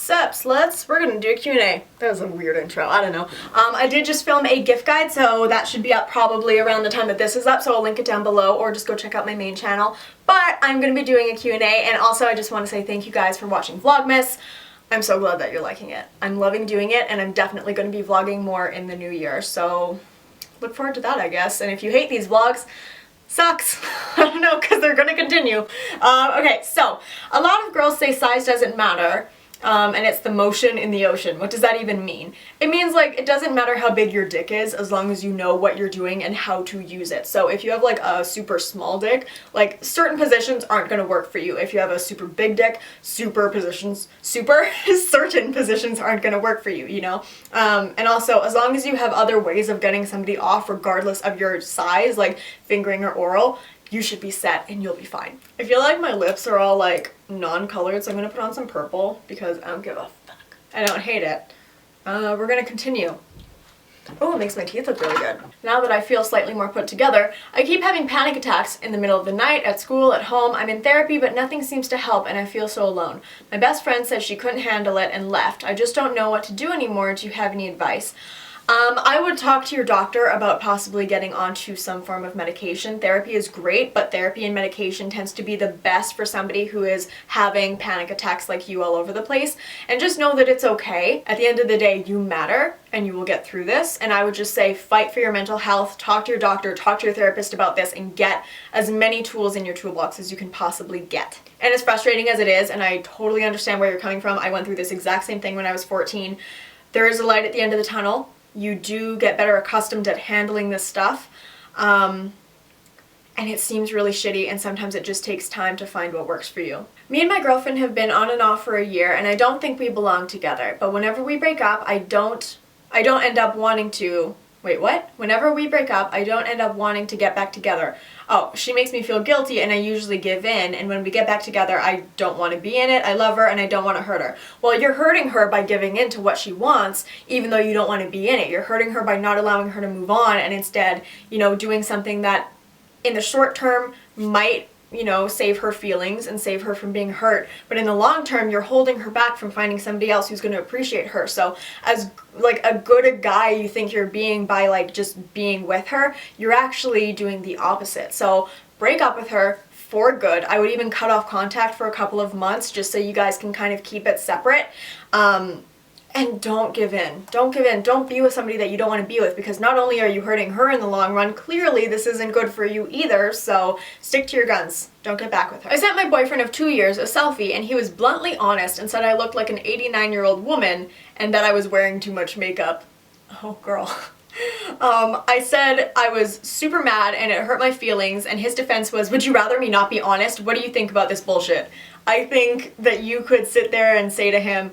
Sup, sluts? We're gonna do a Q&A. That was a weird intro, I don't know. I did just film a gift guide, so that should be up probably around the time that this is up, so I'll link it down below, or just go check out my main channel. But I'm gonna be doing a Q&A, and also I just want to say thank you guys for watching Vlogmas. I'm so glad that you're liking it. I'm loving doing it, and I'm definitely gonna be vlogging more in the new year, so look forward to that, I guess. And if you hate these vlogs, sucks. I don't know, because they're gonna continue. Okay, so a lot of girls say size doesn't matter, and it's the motion in the ocean. What does that even mean? It means like it doesn't matter how big your dick is as long as you know what you're doing and how to use it. So if you have like a super small dick, like certain positions aren't gonna work for you. If you have a super big dick, certain positions aren't gonna work for you, you know? And also, as long as you have other ways of getting somebody off regardless of your size, like fingering or oral, you should be set and you'll be fine. I feel like my lips are all like non-colored, so I'm gonna put on some purple because I don't give a fuck. I don't hate it. We're gonna continue. Oh, it makes my teeth look really good. Now that I feel slightly more put together, I keep having panic attacks in the middle of the night, at school, at home. I'm in therapy, but nothing seems to help and I feel so alone. My best friend said she couldn't handle it and left. I just don't know what to do anymore. Do you have any advice? I would talk to your doctor about possibly getting onto some form of medication. Therapy is great, but therapy and medication tends to be the best for somebody who is having panic attacks like you all over the place. And just know that it's okay. At the end of the day, you matter and you will get through this. And I would just say fight for your mental health, talk to your doctor, talk to your therapist about this, and get as many tools in your toolbox as you can possibly get. And as frustrating as it is, and I totally understand where you're coming from, I went through this exact same thing when I was 14. There is a light at the end of the tunnel. You do get better accustomed at handling this stuff, and it seems really shitty, and sometimes it just takes time to find what works for you. Me and my girlfriend have been on and off for a year, and I don't think we belong together, but whenever we break up, I don't end up wanting to... Wait, what? Whenever we break up, I don't end up wanting to get back together. Oh, she makes me feel guilty and I usually give in, and when we get back together, I don't want to be in it, I love her, and I don't want to hurt her. Well, you're hurting her by giving in to what she wants, even though you don't want to be in it. You're hurting her by not allowing her to move on and instead, you know, doing something that in the short term might, you know, save her feelings and save her from being hurt, but in the long term you're holding her back from finding somebody else who's going to appreciate her. So as like a good guy you think you're being by like just being with her, you're actually doing the opposite. So break up with her for good. I would even cut off contact for a couple of months just so you guys can kind of keep it separate. And don't give in. Don't give in. Don't be with somebody that you don't want to be with, because not only are you hurting her in the long run, clearly this isn't good for you either, so stick to your guns. Don't get back with her. I sent my boyfriend of 2 years a selfie, and he was bluntly honest and said I looked like an 89-year-old woman and that I was wearing too much makeup. Oh, girl. I said I was super mad and it hurt my feelings, and his defense was, would you rather me not be honest? What do you think about this bullshit? I think that you could sit there and say to him,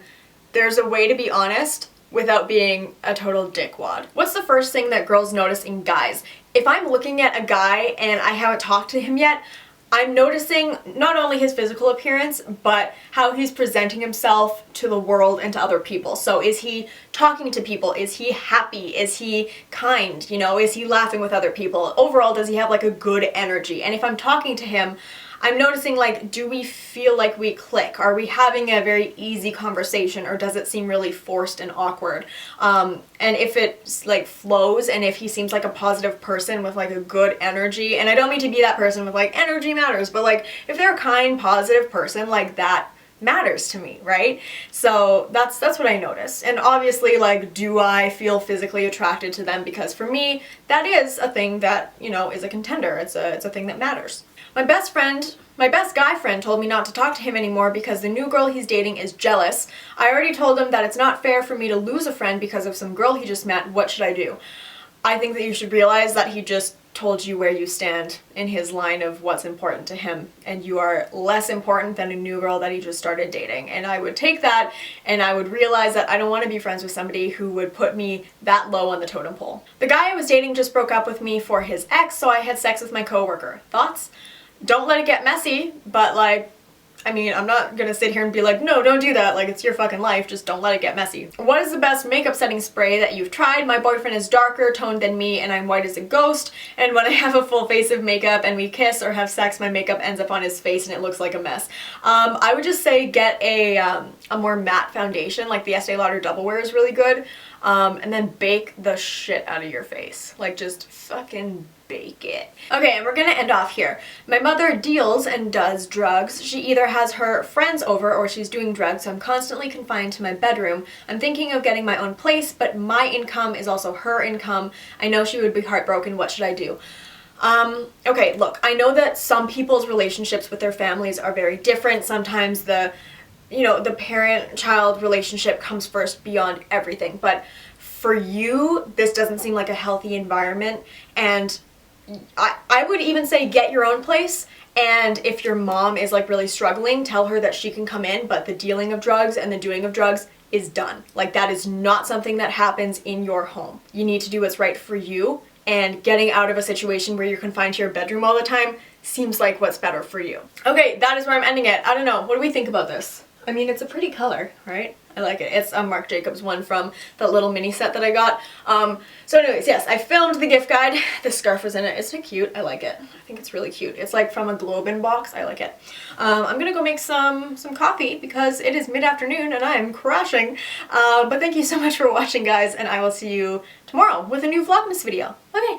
there's a way to be honest without being a total dickwad. What's the first thing that girls notice in guys? If I'm looking at a guy and I haven't talked to him yet, I'm noticing not only his physical appearance, but how he's presenting himself to the world and to other people. So is he talking to people? Is he happy? Is he kind? You know, is he laughing with other people? Overall, does he have like a good energy? And if I'm talking to him, I'm noticing, like, do we feel like we click? Are we having a very easy conversation, or does it seem really forced and awkward? And if it, like, flows, and if he seems like a positive person with, like, a good energy, and I don't mean to be that person with, like, energy matters, but, like, if they're a kind, positive person, like, that matters to me, right? So that's what I notice. And obviously, like, do I feel physically attracted to them? Because for me, that is a thing that, you know, is a contender. It's a thing that matters. My best guy friend told me not to talk to him anymore because the new girl he's dating is jealous. I already told him that it's not fair for me to lose a friend because of some girl he just met. What should I do? I think that you should realize that he just told you where you stand in his line of what's important to him, and you are less important than a new girl that he just started dating. And I would take that and I would realize that I don't want to be friends with somebody who would put me that low on the totem pole. The guy I was dating just broke up with me for his ex, so I had sex with my coworker. Thoughts? Don't let it get messy, but like, I mean, I'm not gonna sit here and be like, no, don't do that. Like, it's your fucking life. Just don't let it get messy. What is the best makeup setting spray that you've tried? My boyfriend is darker toned than me and I'm white as a ghost. And when I have a full face of makeup and we kiss or have sex, my makeup ends up on his face and it looks like a mess. I would just say get a more matte foundation, like the Estee Lauder Double Wear is really good. And then bake the shit out of your face. Like, just fucking bake it. Okay, and we're gonna end off here. My mother deals and does drugs. She either has her friends over or she's doing drugs, so I'm constantly confined to my bedroom. I'm thinking of getting my own place, but my income is also her income. I know she would be heartbroken. What should I do? Okay, look, I know that some people's relationships with their families are very different. Sometimes the parent-child relationship comes first beyond everything, but for you, this doesn't seem like a healthy environment, and I would even say get your own place, and if your mom is like really struggling, tell her that she can come in, but the dealing of drugs and the doing of drugs is done. Like, that is not something that happens in your home. You need to do what's right for you, and getting out of a situation where you're confined to your bedroom all the time seems like what's better for you. Okay, that is where I'm ending it. I don't know, what do we think about this? I mean, it's a pretty color, right? I like it. It's a Marc Jacobs one from the little mini set that I got. So anyways, yes, I filmed the gift guide. The scarf was in it. Isn't it cute? I like it. I think it's really cute. It's like from a Globin box. I like it. I'm gonna go make some coffee because it is mid-afternoon and I am crashing. But thank you so much for watching, guys, and I will see you tomorrow with a new Vlogmas video. Okay.